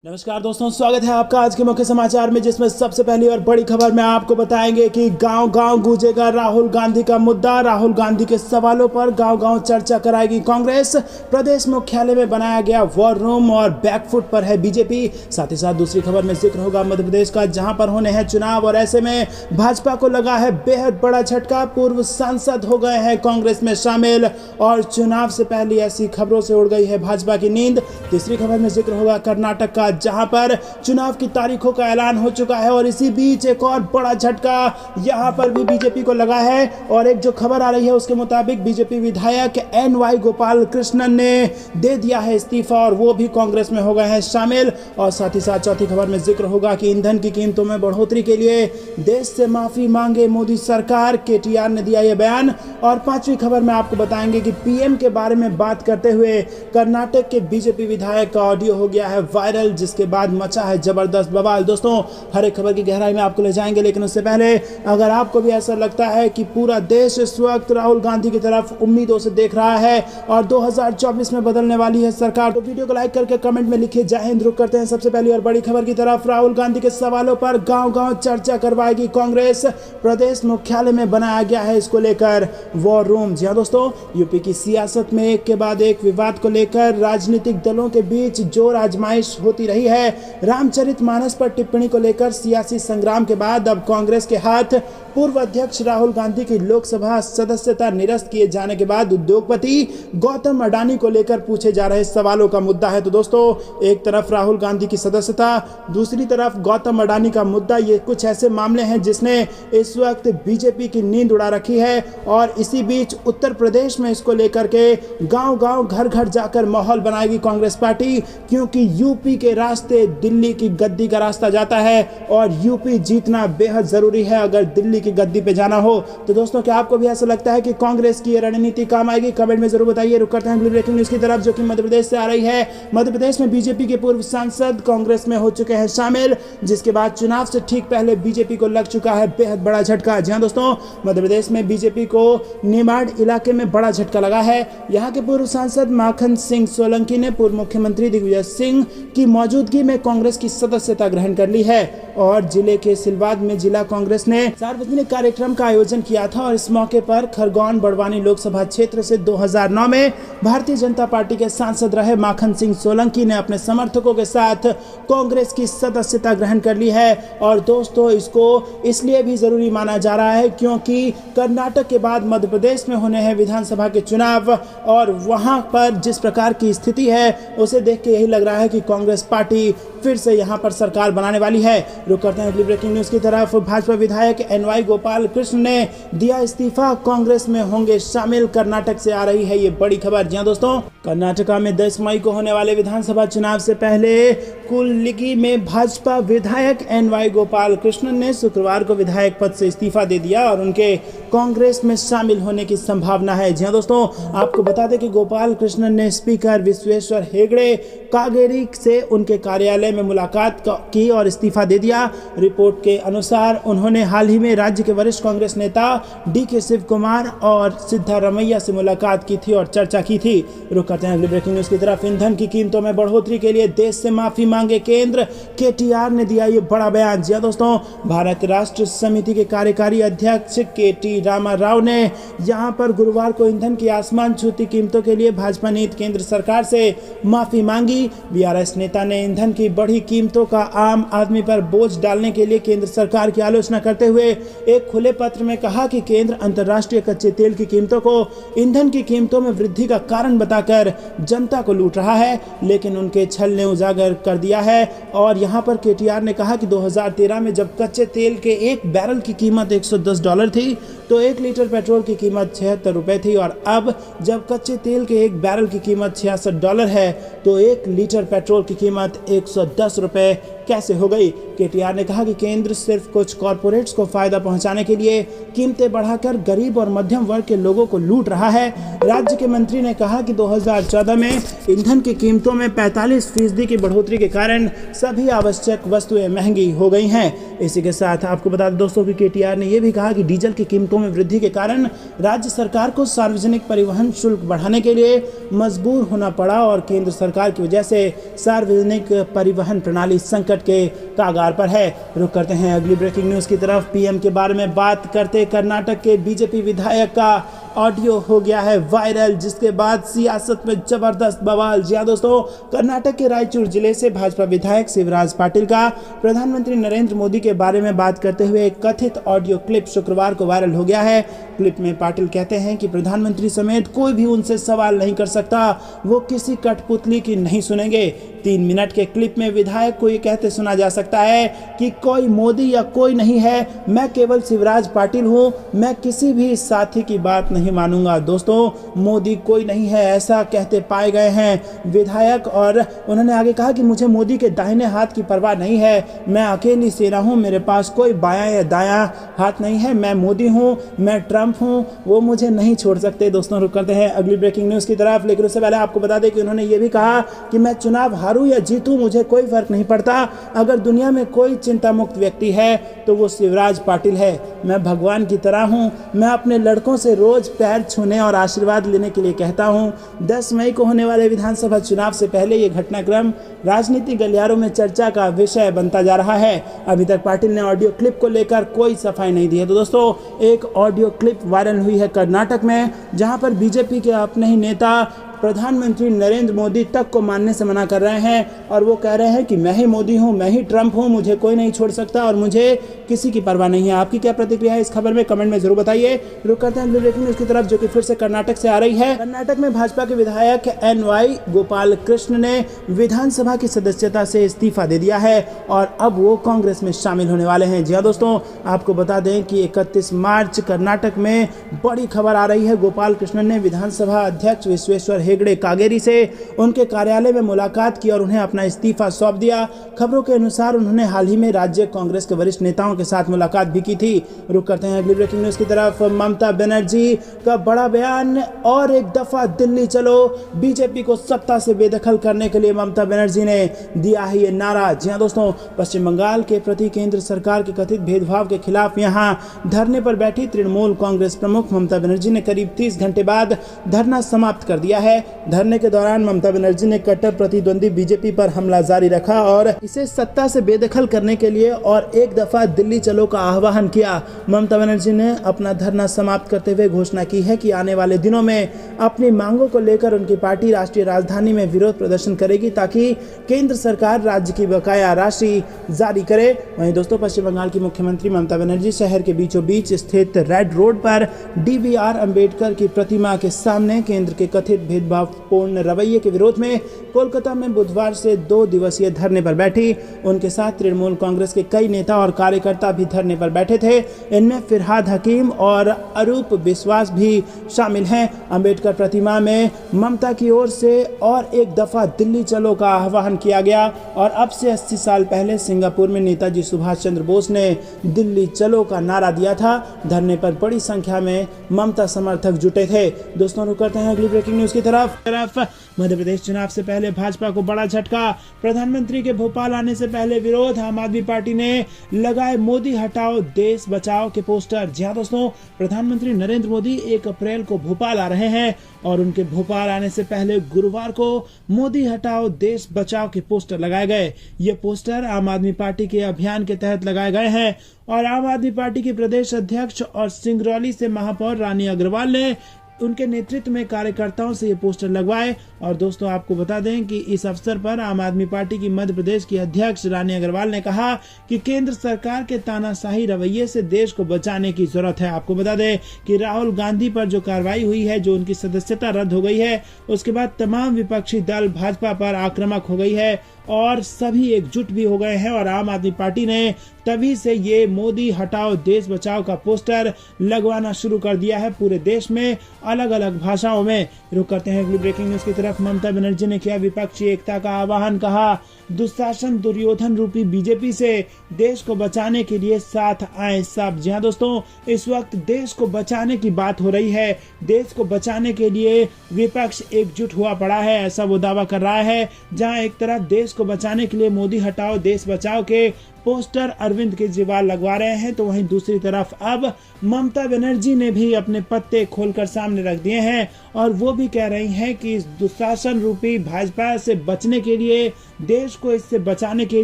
नमस्कार दोस्तों, स्वागत है आपका आज के मुख्य समाचार में, जिसमें सबसे पहली और बड़ी खबर में आपको बताएंगे कि गांव-गांव गूंजेगा राहुल गांधी का मुद्दा। राहुल गांधी के सवालों पर गांव-गांव चर्चा कराएगी कांग्रेस। प्रदेश मुख्यालय में बनाया गया वॉर रूम और बैकफुट पर है बीजेपी। साथ ही साथ दूसरी खबर में जिक्र होगा मध्य प्रदेश का, जहां पर होने हैं चुनाव और ऐसे में भाजपा को लगा है बेहद बड़ा झटका। पूर्व सांसद हो गए हैं कांग्रेस में शामिल और चुनाव से पहले ऐसी खबरों से उड़ गई है भाजपा की नींद। तीसरी खबर में जिक्र होगा कर्नाटक का, जहां पर चुनाव की तारीखों का ऐलान हो चुका है और इसी बीच एक और बड़ा झटका यहां पर भी बीजेपी को लगा है। और एक जो खबर आ रही है उसके मुताबिक बीजेपी विधायक NY गोपाल कृष्णन ने दे दिया है इस्तीफा और वो भी कांग्रेस में हो गए हैं शामिल। और साथ ही साथ चौथी खबर में जिक्र होगा कि ईंधन की कीमतों में बढ़ोतरी के लिए देश से माफी मांगे मोदी सरकार, KTR ने दिया यह बयान। और पांचवी खबर में आपको बताएंगे कि PM के बारे में बात करते हुए कर्नाटक के बीजेपी विधायक का ऑडियो हो गया है वायरल, जिसके बाद मचा है जबरदस्त बवाल। दोस्तों, हर एक खबर की गहराई में आपको ले जाएंगे, लेकिन उससे पहले अगर आपको भी ऐसा लगता है कि पूरा देश इस वक्त राहुल गांधी की तरफ उम्मीदों से देख रहा है और 2024 में बदलने वाली है सरकार, तो वीडियो को लाइक करके कमेंट में लिखिए जय हिंद। रुक करते हैं सबसे पहली और बड़ी खबर की तरफ। राहुल गांधी के सवालों पर गांव-गांव चर्चा करवाएगी कांग्रेस। प्रदेश मुख्यालय में बनाया गया है इसको लेकर वॉर रूम। जी हां दोस्तों, यूपी की सियासत में एक के बाद एक विवाद को लेकर राजनीतिक दलों के बीच जोर आजमाइश होती रही है। रामचरितमानस पर टिप्पणी को लेकर सियासी संग्राम के बाद अब कांग्रेस के हाथ पूर्व अध्यक्ष राहुल गांधी की लोकसभा सदस्यता निरस्त किए जाने के बाद उद्योगपति गौतम अडानी को लेकर पूछे जा रहे सवालों का मुद्दा है। तो दोस्तों, एक तरफ राहुल गांधी की सदस्यता, दूसरी तरफ गौतम अडानी का मुद्दा, ये कुछ ऐसे मामले हैं जिसने इस वक्त बीजेपी की नींद उड़ा रखी है। और इसी बीच उत्तर प्रदेश में इसको लेकर के गांव-गांव घर-घर जाकर माहौल बनाएगी कांग्रेस पार्टी, क्योंकि यूपी के रास्ते दिल्ली की गद्दी का रास्ता जाता है और यूपी जीतना बेहद जरूरी है अगर दिल्ली की गद्दी पे जाना हो। तो दोस्तों, क्या आपको भी ऐसा लगता है कि कांग्रेस की ये रणनीति काम आएगी? कमेंट में जरूर बताइए। रुक करते हैं अगली ब्रेकिंग न्यूज की तरफ, जो कि मध्य प्रदेश से आ रही है। मध्य प्रदेश में बीजेपी के पूर्व सांसद कांग्रेस में हो चुके हैं शामिल, जिसके बाद चुनाव से ठीक पहले बीजेपी को लग चुका है बेहद बड़ा झटका। जी हां दोस्तों, मध्य प्रदेश में बीजेपी को निमाड़ इलाके में बड़ा झटका लगा है। यहाँ के पूर्व सांसद माखन सिंह सोलंकी ने पूर्व मुख्यमंत्री दिग्विजय सिंह की मौजूदगी में कांग्रेस की सदस्यता ग्रहण कर ली है। और जिले के सिलवाद में जिला कांग्रेस ने सार्वजनिक कार्यक्रम का आयोजन किया था और इस मौके पर खरगोन बड़वानी लोकसभा क्षेत्र से 2009 में भारतीय जनता पार्टी के सांसद रहे माखन सिंह सोलंकी ने अपने समर्थकों के साथ कांग्रेस की सदस्यता ग्रहण कर ली है। और दोस्तों, इसको इसलिए भी जरूरी माना जा रहा है क्योंकि कर्नाटक के बाद मध्य प्रदेश में होने हैं विधानसभा के चुनाव और वहां पर जिस प्रकार की स्थिति है उसे देख के यही लग रहा है कि कांग्रेस पार्टी फिर से यहां पर सरकार बनाने वाली है। रुक करते हैं अगली ब्रेकिंग न्यूज की तरफ। भाजपा विधायक NY गोपाल कृष्ण ने दिया इस्तीफा, कांग्रेस में होंगे शामिल। कर्नाटक से आ रही है ये बड़ी खबर। जी हां दोस्तों, कर्नाटका में 10 मई को होने वाले विधानसभा चुनाव से पहले कुल्लिगी में भाजपा विधायक NY गोपाल कृष्ण ने शुक्रवार को विधायक पद से इस्तीफा दे दिया और उनके कांग्रेस में शामिल होने की संभावना है। जी हां दोस्तों, आपको बता दें कि गोपाल कृष्णन ने स्पीकर विश्वेश्वर हेगड़े कागेरी से उनके कार्यालय में मुलाकात की और इस्तीफा दे दिया। रिपोर्ट के अनुसार उन्होंने हाल ही में राज्य के वरिष्ठ कांग्रेस नेता DK शिव कुमार और सिद्धारमैया से मुलाकात की थी और चर्चा की थी। रुक करते हैं अगली ब्रेकिंग न्यूज की तरफ। ईंधन की कीमतों में बढ़ोतरी के लिए देश से माफी मांगे केंद्र, KTR ने दिया ये बड़ा बयान। जी हां दोस्तों, भारत राष्ट्र समिति के कार्यकारी अध्यक्ष KT रामा राव ने यहां पर गुरुवार को ईंधन की आसमान छूती कीमतों के लिए भाजपा नीत केंद्र सरकार से माफी मांगी। BRS नेता ने ईंधन की बढ़ी कीमतों का आम आदमी पर बोझ डालने के लिए केंद्र सरकार की आलोचना करते हुए एक खुले पत्र में कहा कि केंद्र अंतर्राष्ट्रीय कच्चे तेल की कीमतों को ईंधन की कीमतों में वृद्धि का कारण बताकर जनता को लूट रहा है, लेकिन उनके छल ने उजागर कर दिया है। और यहां पर KTR ने कहा कि 2013 में जब कच्चे तेल के एक बैरल की कीमत $110 थी तो 1 लीटर पेट्रोल की कीमत $76 थी और अब जब कच्चे तेल के एक बैरल की कीमत $66 है तो 1 लीटर पेट्रोल की कीमत $110 कैसे हो गई? KTR ने कहा कि केंद्र सिर्फ कुछ कॉरपोरेट्स को फायदा पहुंचाने के लिए कीमतें बढ़ाकर गरीब और मध्यम वर्ग के लोगों को लूट रहा है। राज्य के मंत्री ने कहा कि 2014 में ईंधन की कीमतों में 45% की बढ़ोतरी के कारण सभी आवश्यक वस्तुएं महंगी हो गई हैं। इसी के साथ आपको बता दें दोस्तों कि KTR ने यह भी कहा कि डीजल की कीमतों शुल्कों में वृद्धि के कारण राज्य सरकार को सार्वजनिक परिवहन शुल्क बढ़ाने के लिए मजबूर होना पड़ा और केंद्र सरकार की वजह से सार्वजनिक परिवहन प्रणाली संकट के कागार पर है। रुक करते हैं अगली ब्रेकिंग न्यूज़ की तरफ। पीएम के बारे में बात करते कर्नाटक के बीजेपी विधायक का ऑडियो हो गया है वायरल, जिसके बाद सियासत में जबरदस्त बवाल। जी हाँ दोस्तों, कर्नाटक के रायचूर जिले से भाजपा विधायक शिवराज पाटिल का प्रधानमंत्री नरेंद्र मोदी के बारे में बात करते हुए एक कथित ऑडियो क्लिप शुक्रवार को वायरल हो गया है। क्लिप में पाटिल कहते हैं कि प्रधानमंत्री समेत कोई भी उनसे सवाल नहीं कर सकता, वो किसी कठपुतली की नहीं सुनेंगे। 3 मिनट के क्लिप में विधायक को ये कहते सुना जा सकता है कि कोई मोदी या कोई नहीं है, मैं केवल शिवराज पाटिल हूँ, मैं किसी भी साथी की बात नहीं मानूंगा। दोस्तों, मोदी कोई नहीं है, ऐसा कहते पाए गए हैं विधायक। और उन्होंने आगे कहा कि मुझे मोदी के दाहिने हाथ की परवाह नहीं है, मैं अकेली सेना हूँ, मेरे पास कोई बायां या दायां हाथ नहीं है, मैं मोदी हूँ, मैं ट्रंप हूँ, वो मुझे नहीं छोड़ सकते। दोस्तों, रुक करते हैं अगली ब्रेकिंग न्यूज़ की तरफ, लेकिन उससे पहले आपको बता दें कि उन्होंने ये भी कहा कि मैं चुनाव हारूं या जीतूं, मुझे कोई फर्क नहीं पड़ता। अगर दुनिया में कोई चिंता मुक्त व्यक्ति है तो वो शिवराज पाटिल है। मैं भगवान की तरह हूँ, मैं अपने लड़कों से रोज पैर छूने और आशीर्वाद लेने के लिए कहता हूँ। 10 मई को होने वाले विधानसभा चुनाव से पहले ये घटनाक्रम राजनीतिक गलियारों में चर्चा का विषय बनता जा रहा है। अभी तक पाटिल ने ऑडियो क्लिप को लेकर कोई सफाई नहीं दी है। तो दोस्तों, एक ऑडियो क्लिप वायरल हुई है कर्नाटक में, जहां पर बीजेपी के अपने ही नेता प्रधानमंत्री नरेंद्र मोदी तक को मानने से मना कर रहे हैं और वो कह रहे हैं कि मैं ही मोदी हूं, मैं ही ट्रंप हूं, मुझे कोई नहीं छोड़ सकता और मुझे किसी की परवाह नहीं है। आपकी क्या प्रतिक्रिया है इस खबर में, कमेंट में जरूर बताइए। रुक करते हैं ब्रेकिंग न्यूज़ की तरफ, जो कि फिर से कर्नाटक से आ रही है। कर्नाटक में भाजपा के विधायक NY गोपाल कृष्ण ने विधानसभा की सदस्यता से इस्तीफा दे दिया है और अब वो कांग्रेस में शामिल होने वाले हैं। जी हाँ दोस्तों, आपको बता दें कि 31 मार्च कर्नाटक में बड़ी खबर आ रही है। गोपाल कृष्ण ने विधानसभा अध्यक्ष विश्वेश्वर हेगड़े कागेरी से उनके कार्यालय में मुलाकात की और उन्हें अपना इस्तीफा सौंप दिया। खबरों के अनुसार उन्होंने हाल ही में राज्य कांग्रेस के वरिष्ठ नेताओं के साथ मुलाकात भी की थी। रुक करते हैं अगली ब्रेकिंग न्यूज़ की तरफ। ममता बनर्जी का बड़ा बयान, और एक दफा दिल्ली चलो। बीजेपी को सत्ता से बेदखल करने के लिए ममता बनर्जी ने दिया है ये नारा। जी हाँ दोस्तों, पश्चिम बंगाल के प्रति केंद्र सरकार के कथित भेदभाव के खिलाफ यहां धरने पर बैठी तृणमूल कांग्रेस प्रमुख ममता बनर्जी ने करीब 30 घंटे बाद धरना समाप्त कर दिया है। धरने के दौरान ममता बनर्जी ने कट्टर प्रतिद्वंदी बीजेपी पर हमला जारी रखा और इसे सत्ता से बेदखल करने के लिए और एक दफा दिल्ली चलो का आह्वान किया। ममता बनर्जी ने अपना धरना समाप्त करते हुए घोषणा की है कि आने वाले दिनों में अपनी मांगों को लेकर उनकी पार्टी राष्ट्रीय राजधानी में विरोध प्रदर्शन करेगी ताकि केंद्र सरकार राज्य की बकाया राशि जारी करे। वहीं दोस्तों, पश्चिम बंगाल की मुख्यमंत्री ममता बनर्जी शहर के बीचों बीच स्थित रेड रोड पर DBR अम्बेडकर की प्रतिमा के सामने केंद्र के कथित भेदभावपूर्ण रवैये के विरोध में कोलकाता में बुधवार से 2 दिवसीय धरने पर बैठी। उनके साथ तृणमूल कांग्रेस के कई नेता और कार्यकर्ता भी धरने पर बैठे थे। इनमें फिरहाद हकीम और अरूप विश्वास भी शामिल हैं। अंबेडकर प्रतिमा में ममता की ओर से और एक दफा दिल्ली चलो का आह्वान किया गया और अब से 80 साल पहले सिंगापुर में नेताजी सुभाष चंद्र बोस ने दिल्ली चलो का नारा दिया था। धरने पर बड़ी संख्या में ममता समर्थक जुटे थे। दोस्तों, रुक करते हैं अगली ब्रेकिंग न्यूज़ की तरफ। मध्य प्रदेश चुनाव से पहले भाजपा को बड़ा झटका। प्रधानमंत्री के भोपाल आने से पहले विरोध। आम आदमी पार्टी ने लगाए मोदी हटाओ देश बचाओ के पोस्टर। जी हाँ दोस्तों, प्रधानमंत्री नरेंद्र मोदी 1 अप्रैल को भोपाल आ रहे हैं और उनके भोपाल आने से पहले गुरुवार को मोदी हटाओ देश बचाओ के पोस्टर लगाए गए। ये पोस्टर आम आदमी पार्टी के अभियान के तहत लगाए गए हैं और आम आदमी पार्टी के प्रदेश अध्यक्ष और सिंगरौली से महापौर रानी अग्रवाल ने उनके नेतृत्व में कार्यकर्ताओं से ये पोस्टर लगवाए। और दोस्तों, आपको बता दें कि इस अवसर पर आम आदमी पार्टी की मध्य प्रदेश की अध्यक्ष रानी अग्रवाल ने कहा कि केंद्र सरकार के तानाशाही रवैये से देश को बचाने की जरूरत है। आपको बता दें कि राहुल गांधी पर जो कार्रवाई हुई है, जो उनकी सदस्यता रद्द हो गई है, उसके बाद तमाम विपक्षी दल भाजपा पर आक्रामक हो गई है और सभी एकजुट भी हो गए हैं और आम आदमी पार्टी ने तभी से ये मोदी हटाओ देश बचाओ का पोस्टर लगवाना शुरू कर दिया है पूरे देश में अलग अलग भाषाओं में। रुक करते हैं अगली ब्रेकिंग न्यूज़ की तरफ। ममता बनर्जी ने किया विपक्षी एकता का आह्वान। कहा, दुशासन दुर्योधन रूपी बीजेपी से देश को बचाने के लिए साथ आए सब। जी हाँ दोस्तों, इस वक्त देश को बचाने की बात हो रही है। देश को बचाने के लिए विपक्ष एकजुट हुआ पड़ा है, ऐसा वो दावा कर रहा है। जहां एक तरफ देश को बचाने के लिए मोदी हटाओ देश बचाओ के पोस्टर अरविंद केजरीवाल लगवा रहे हैं, तो वहीं दूसरी तरफ अब ममता बनर्जी ने भी अपने पत्ते खोलकर सामने रख दिए हैं और वो भी कह रही हैं कि इस दुशासन रूपी भाजपा से बचने के लिए, देश को इससे बचाने के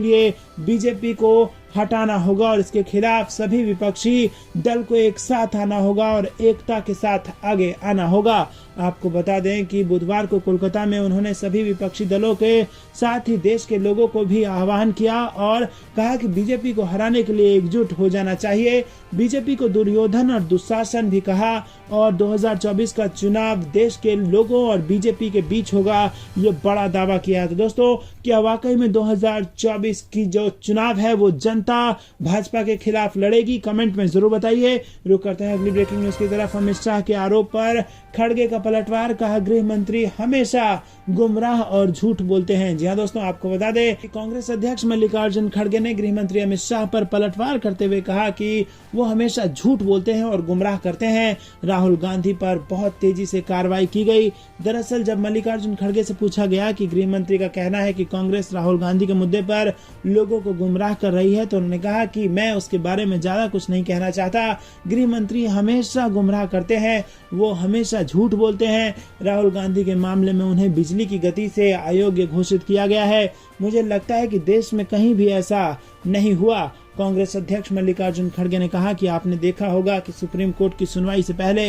लिए बीजेपी को हटाना होगा और इसके खिलाफ सभी विपक्षी दल को एक साथ आना होगा और एकता के साथ आगे आना होगा। आपको बता दें कि बुधवार को कोलकाता में उन्होंने सभी विपक्षी दलों के साथ ही देश के लोगों को भी आह्वान किया और कहा कि बीजेपी को हराने के लिए एकजुट हो जाना चाहिए। बीजेपी को दुर्योधन और दुशासन भी कहा और 2024 का चुनाव देश के लोगों और बीजेपी के बीच होगा, ये बड़ा दावा किया। तो दोस्तों, क्या वाकई में 2024 की जो चुनाव है वो जनता भाजपा के खिलाफ लड़ेगी? कमेंट में जरूर बताइए। रुक करते हैं अगली ब्रेकिंग न्यूज की तरफ। अमित शाह के आरोप पर खड़गे का पलटवार, कहा गृह मंत्री हमेशा गुमराह और झूठ बोलते हैं। जी हाँ दोस्तों, आपको बता दें कि कांग्रेस अध्यक्ष मल्लिकार्जुन खड़गे ने गृह मंत्री अमित शाह पर पलटवार करते हुए कहा कि वो हमेशा झूठ बोलते हैं और गुमराह करते हैं। राहुल गांधी पर बहुत तेजी से कार्रवाई की गई। दरअसल जब मल्लिकार्जुन खड़गे से पूछा गया कि गृह मंत्री का कहना है कि कांग्रेस राहुल गांधी के मुद्दे पर लोगों को गुमराह कर रही है, तो उन्होंने कहा कि मैं उसके बारे में ज्यादा कुछ नहीं कहना चाहता। गृह मंत्री हमेशा गुमराह करते हैं, वो हमेशा झूठ बोलते हैं। राहुल गांधी के मामले में उन्हें बिजली की गति से अयोग्य घोषित किया गया है। मुझे लगता है कि देश में कहीं भी ऐसा नहीं हुआ। कांग्रेस अध्यक्ष मल्लिकार्जुन खड़गे ने कहा कि आपने देखा होगा कि सुप्रीम कोर्ट की सुनवाई से पहले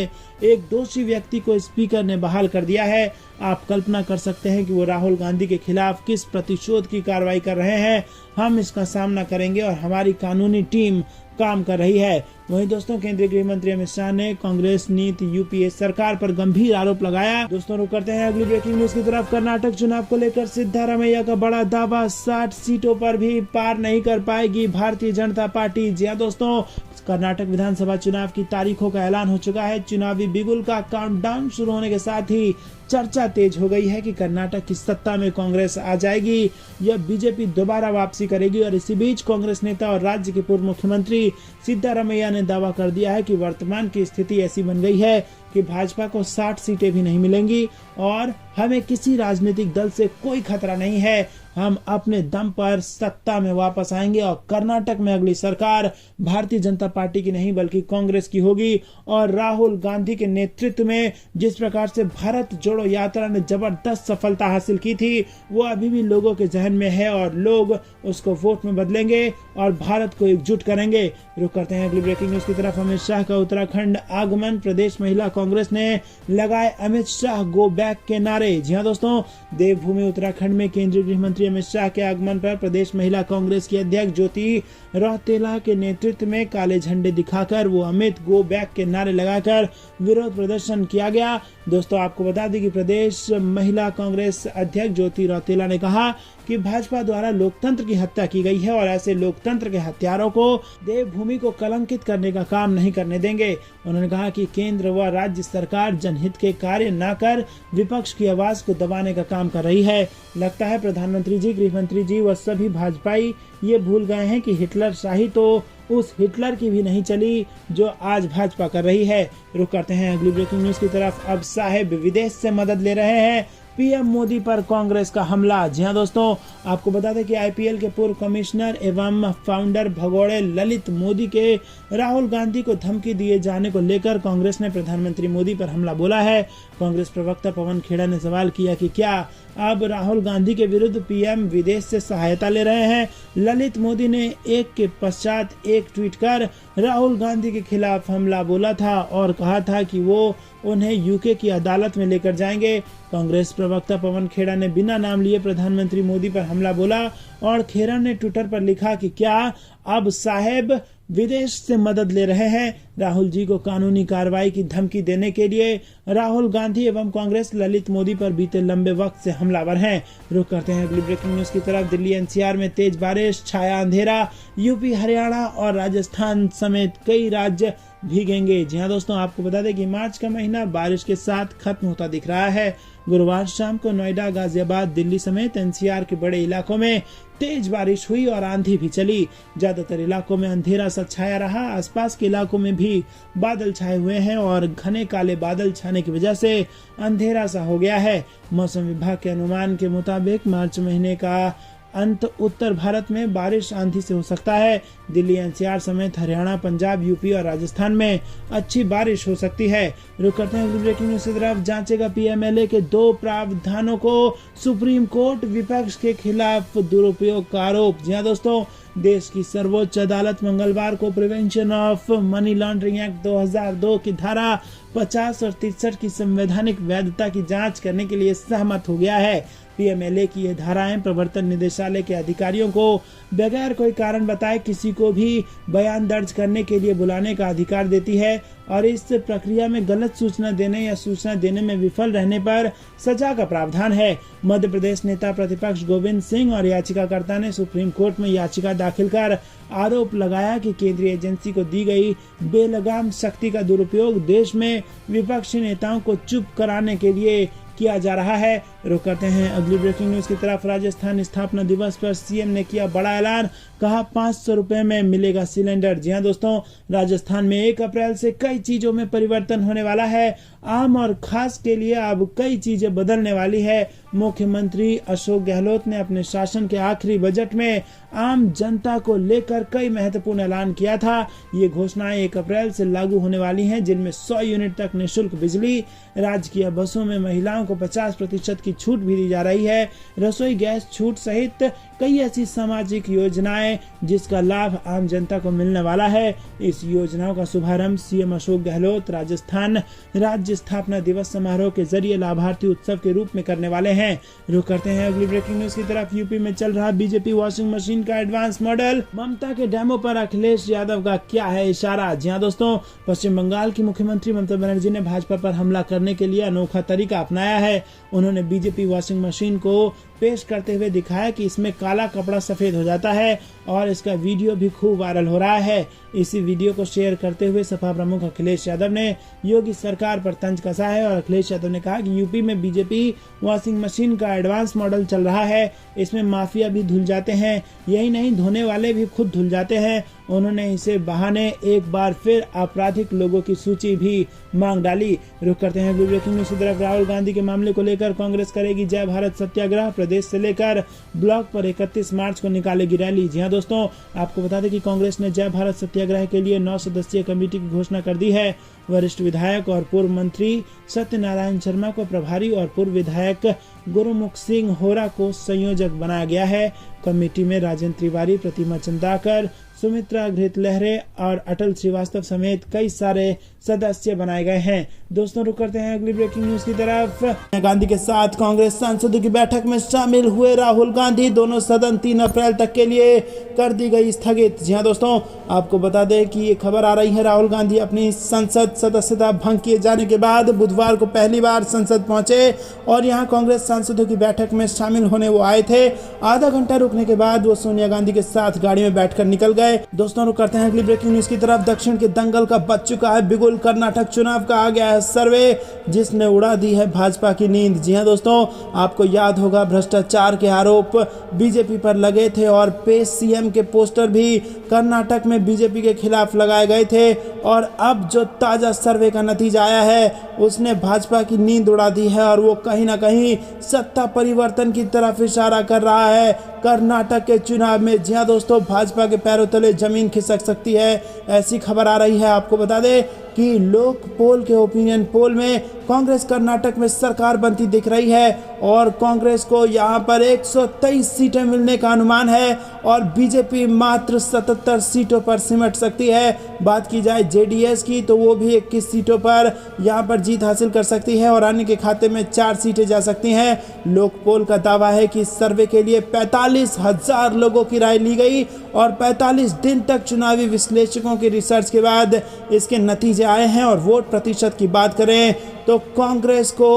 एक दोषी व्यक्ति को स्पीकर ने बहाल कर दिया है। आप कल्पना कर सकते हैं कि वो राहुल गांधी के खिलाफ किस प्रतिशोध की कार्रवाई कर रहे हैं। हम इसका सामना करेंगे और हमारी कानूनी टीम काम कर रही है। वहीं दोस्तों, केंद्रीय गृह मंत्री अमित शाह ने कांग्रेस नीति यूपीए सरकार पर गंभीर आरोप लगाया। दोस्तों, रुक करते हैं अगली ब्रेकिंग न्यूज की तरफ। कर्नाटक चुनाव को लेकर सिद्धारमैया का बड़ा दावा, 60 सीटों पर भी पार नहीं कर पाएगी भारतीय जनता पार्टी। जी हाँ दोस्तों, कर्नाटक विधानसभा चुनाव की तारीखों का ऐलान हो चुका है। चुनावी बिगुल का काउंटडाउन शुरू होने के साथ ही चर्चा तेज हो गई है कि कर्नाटक की सत्ता में कांग्रेस आ जाएगी या बीजेपी दोबारा वापसी करेगी। और इसी बीच कांग्रेस नेता और राज्य के पूर्व मुख्यमंत्री सिद्धारमैया ने दावा कर दिया है कि वर्तमान की स्थिति ऐसी बन गई है कि भाजपा को 60 सीटें भी नहीं मिलेंगी और हमें किसी राजनीतिक दल से कोई खतरा नहीं है। हम अपने दम पर सत्ता में वापस आएंगे और कर्नाटक में अगली सरकार भारतीय जनता पार्टी की नहीं बल्कि कांग्रेस की होगी। और राहुल गांधी के नेतृत्व में जिस प्रकार से भारत जोड़ो यात्रा ने जबरदस्त सफलता हासिल की थी, वो अभी भी लोगों के जहन में है और लोग उसको वोट में बदलेंगे और भारत को एकजुट करेंगे। रुक करते हैं अगली ब्रेकिंग न्यूज की तरफ। अमित शाह का उत्तराखंड आगमन, प्रदेश महिला कांग्रेस ने लगाए अमित शाह गो बैक के नारे। जी हाँ दोस्तों, देवभूमि उत्तराखंड में केंद्रीय गृह मंत्री अमित शाह के आगमन पर प्रदेश महिला कांग्रेस की अध्यक्ष ज्योति रौतेला के नेतृत्व में काले झंडे दिखाकर वो अमित गो बैक के नारे लगाकर विरोध प्रदर्शन किया गया। दोस्तों, आपको बता दें कि प्रदेश महिला कांग्रेस अध्यक्ष ज्योति रौतेला ने कहा कि भाजपा द्वारा लोकतंत्र की हत्या की गई है और ऐसे लोकतंत्र के हत्यारों को देवभूमि को कलंकित करने का काम नहीं करने देंगे। उन्होंने कहा कि केंद्र व राज्य सरकार जनहित के कार्य न कर विपक्ष की आवाज को दबाने का काम कर रही है। लगता है प्रधानमंत्री जी, गृह मंत्री जी व सभी भाजपाई ये भूल गए हैं कि हिटलर शाही तो उस हिटलर की भी नहीं चली जो आज भाजपा कर रही है। रुक करते हैं अगली ब्रेकिंग न्यूज की तरफ। अब साहेब विदेश से मदद ले रहे हैं, पीएम मोदी पर कांग्रेस का हमला। जी हाँ दोस्तों, आपको बता दें कि आईपीएल के पूर्व कमिश्नर एवं फाउंडर भगोड़े ललित मोदी के राहुल गांधी को धमकी दिए जाने को लेकर कांग्रेस ने प्रधानमंत्री मोदी पर हमला बोला है। कांग्रेस प्रवक्ता पवन खेड़ा ने सवाल किया कि क्या अब राहुल गांधी के विरुद्ध पीएम विदेश से सहायता ले रहे हैं। ललित मोदी ने एक के पश्चात एक ट्वीट कर राहुल गांधी के खिलाफ हमला बोला था और कहा था कि वो उन्हें यूके की अदालत में लेकर जाएंगे। कांग्रेस प्रवक्ता पवन खेड़ा ने बिना नाम लिए प्रधानमंत्री मोदी पर हमला बोला और खेड़ा ने ट्विटर पर लिखा कि क्या अब साहेब विदेश से मदद ले रहे हैं। राहुल जी को कानूनी कार्रवाई की धमकी देने के लिए राहुल गांधी एवं कांग्रेस ललित मोदी पर बीते लंबे वक्त से हमलावर हैं। रुक करते हैं अगली ब्रेकिंग न्यूज की तरफ। दिल्ली एनसीआर में तेज बारिश, छाया अंधेरा, यूपी हरियाणा और राजस्थान समेत कई राज्य भीगेंगे। जी हाँ दोस्तों, आपको बता दें कि मार्च का महीना बारिश के साथ खत्म होता दिख रहा है। गुरुवार शाम को नोएडा, गाजियाबाद, दिल्ली समेत एनसीआर के बड़े इलाकों में तेज बारिश हुई और आंधी भी चली। ज्यादातर इलाकों में अंधेरा सा छाया रहा। आसपास के इलाकों में भी बादल छाए हुए हैं और घने काले बादल छाने की वजह से अंधेरा सा हो गया है। मौसम विभाग के अनुमान के मुताबिक मार्च महीने का अंत उत्तर भारत में बारिश आंधी से हो सकता है। दिल्ली एनसीआर समेत हरियाणा, पंजाब, यूपी और राजस्थान में अच्छी बारिश हो सकती है। रुक करते हैं ब्रेकिंग न्यूज की तरफ। जांचेगा पीएमएलए के 2 प्रावधानों को सुप्रीम कोर्ट, विपक्ष के खिलाफ दुरुपयोग का आरोप। जी हां दोस्तों, देश की सर्वोच्च अदालत मंगलवार को prevention of money laundering act 2002 की धारा 50 और 63 की संवैधानिक वैधता की जांच करने के लिए सहमत हो गया है। पीएमएलए की ये धाराएं प्रवर्तन निदेशालय के अधिकारियों को बगैर कोई कारण बताए किसी को भी बयान दर्ज करने के लिए बुलाने का अधिकार देती है और इस प्रक्रिया में गलत सूचना देने या सूचना देने में विफल रहने पर सजा का प्रावधान है। मध्य प्रदेश नेता प्रतिपक्ष गोविंद सिंह और याचिकाकर्ता ने सुप्रीम कोर्ट में याचिका दाखिल कर आरोप लगाया कि केंद्रीय एजेंसी को दी गई बेलगाम शक्ति का दुरुपयोग देश में विपक्षी नेताओं को चुप कराने के लिए किया जा रहा है। रुक करते हैं अगली ब्रेकिंग न्यूज की तरफ। राजस्थान स्थापना दिवस पर सीएम ने किया बड़ा ऐलान, कहा 500 रुपए में मिलेगा सिलेंडर। जी हां दोस्तों, राजस्थान में 1 अप्रैल से कई चीजों में परिवर्तन होने वाला है। आम और खास के लिए अब कई चीजें बदलने वाली है। मुख्यमंत्री अशोक गहलोत ने अपने शासन के आखिरी बजट में आम जनता को लेकर कई महत्वपूर्ण ऐलान किया था। ये घोषणाएं 1 अप्रैल से लागू होने वाली हैं, जिनमें 100 यूनिट तक निःशुल्क बिजली, राजकीय बसों में महिलाओं को 50% की छूट भी दी जा रही है, रसोई गैस छूट सहित कई ऐसी सामाजिक योजनाएं जिसका लाभ आम जनता को मिलने वाला है। इस योजनाओं का शुभारंभ सीएम अशोक गहलोत राजस्थान राज्य स्थापना दिवस समारोह के जरिए लाभार्थी उत्सव के रूप में करने वाले हैं। रुक करते हैं अगली ब्रेकिंग न्यूज की तरफ। यूपी में चल रहा बीजेपी वॉशिंग मशीन का एडवांस मॉडल, ममता के डेमो पर अखिलेश यादव का क्या है इशारा। जी हां दोस्तों, पश्चिम बंगाल की मुख्यमंत्री ममता बनर्जी ने भाजपा पर हमला करने के लिए अनोखा तरीका अपनाया है। उन्होंने बीजेपी वॉशिंग मशीन को पेश करते हुए दिखाया कि इसमें काला कपड़ा सफेद हो जाता है और इसका वीडियो भी खूब वायरल हो रहा है। इसी वीडियो को शेयर करते हुए सपा प्रमुख अखिलेश यादव ने योगी सरकार पर तंज कसा है और अखिलेश यादव ने कहा कि यूपी में बीजेपी वॉशिंग मशीन का एडवांस मॉडल चल रहा है। इसमें माफिया भी धुल जाते हैं, यही नहीं धोने वाले भी खुद धुल जाते हैं। उन्होंने इसे बहाने एक बार फिर आपराधिक लोगों की सूची भी मांग डाली। रुक करते हैं ब्रेकिंग न्यूज की तरफ। राहुल गांधी के मामले को लेकर कांग्रेस करेगी जय भारत सत्याग्रह, प्रदेश से लेकर ब्लॉक पर 31 मार्च को निकालेगी रैली। जी हां दोस्तों, आपको बता दें कि कांग्रेस ने जय भारत सत्याग्रह के लिए 9 सदस्यीय कमेटी की घोषणा कर दी है। वरिष्ठ विधायक और पूर्व मंत्री सत्यनारायण शर्मा को प्रभारी और पूर्व विधायक गुरुमुख सिंह होरा को संयोजक बनाया गया है। कमेटी में राजेंद्र तिवारी, प्रतिमा चंदाकर, सुमित्रा घृत लहरे और अटल श्रीवास्तव समेत कई सारे सदस्य बनाए गए हैं। दोस्तों, रुक करते हैं अगली ब्रेकिंग न्यूज की तरफ। गांधी के साथ कांग्रेस सांसदों की बैठक में शामिल हुए राहुल गांधी, दोनों सदन 3 अप्रैल तक के लिए कर दी गई स्थगित। जी हां दोस्तों, आपको बता दें कि ये खबर आ रही है, राहुल गांधी अपनी संसद सदस्यता भंग किए जाने के बाद बुधवार को पहली बार संसद पहुंचे और यहां कांग्रेस सांसदों की बैठक में शामिल होने वो आए थे। आधा घंटा रुकने के बाद वो सोनिया गांधी के साथ गाड़ी में बैठकर निकल गए। दोस्तों, रुक करते हैं अगली ब्रेकिंग न्यूज की तरफ। दक्षिण के दंगल का बच चुका है बिगुल, कर्नाटक चुनाव का आ गया है सर्वे जिसने उड़ा दी है भाजपा की नींद। जी हां दोस्तों, आपको याद होगा भ्रष्टाचार के आरोप बीजेपी पर लगे थे और पेश सीएम के पोस्टर भी कर्नाटक में बीजेपी के खिलाफ लगाए गए थे और अब जो ताजा सर्वे का नतीजा आया है उसने भाजपा की नींद उड़ा दी है और वो कहीं ना कहीं सत्ता परिवर्तन की तरफ इशारा कर रहा है कर्नाटक के चुनाव में। जी हां दोस्तों, भाजपा के पैरों तले जमीन खिसक सकती है, ऐसी खबर आ रही है। आपको बता दें कि लोक पोल के ओपिनियन पोल में कांग्रेस कर्नाटक में सरकार बनती दिख रही है और कांग्रेस को यहां पर 123 सीटें मिलने का अनुमान है और बीजेपी मात्र 77 सीटों पर सिमट सकती है। बात की जाए जेडीएस की तो वो भी 21 सीटों पर यहां पर जीत हासिल कर सकती है और अन्य के खाते में 4 सीटें जा सकती हैं। लोक पोल का दावा है कि इस सर्वे के लिए 45,000 लोगों की राय ली गई और 45 दिन तक चुनावी विश्लेषकों की रिसर्च के बाद इसके नतीजे आए हैं और वोट प्रतिशत की बात करें तो कांग्रेस को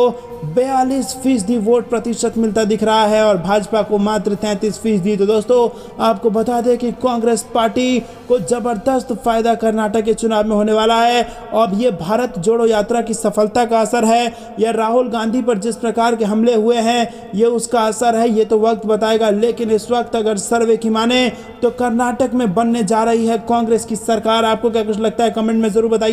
42% वोट प्रतिशत मिलता दिख रहा है और भाजपा को मात्र 33%। तो दोस्तों, आपको बता दें कि कांग्रेस पार्टी को जबरदस्त फायदा कर्नाटक के चुनाव में होने वाला है। अब ये भारत जोड़ो यात्रा की सफलता का असर है या राहुल गांधी पर जिस प्रकार के हमले हुए हैं ये उसका असर है, ये तो वक्त बताएगा। लेकिन इस वक्त अगर सर्वे की माने तो कर्नाटक में बनने जा रही है कांग्रेस की सरकार। आपको क्या कुछ लगता है, कमेंट में जरूर बताइए।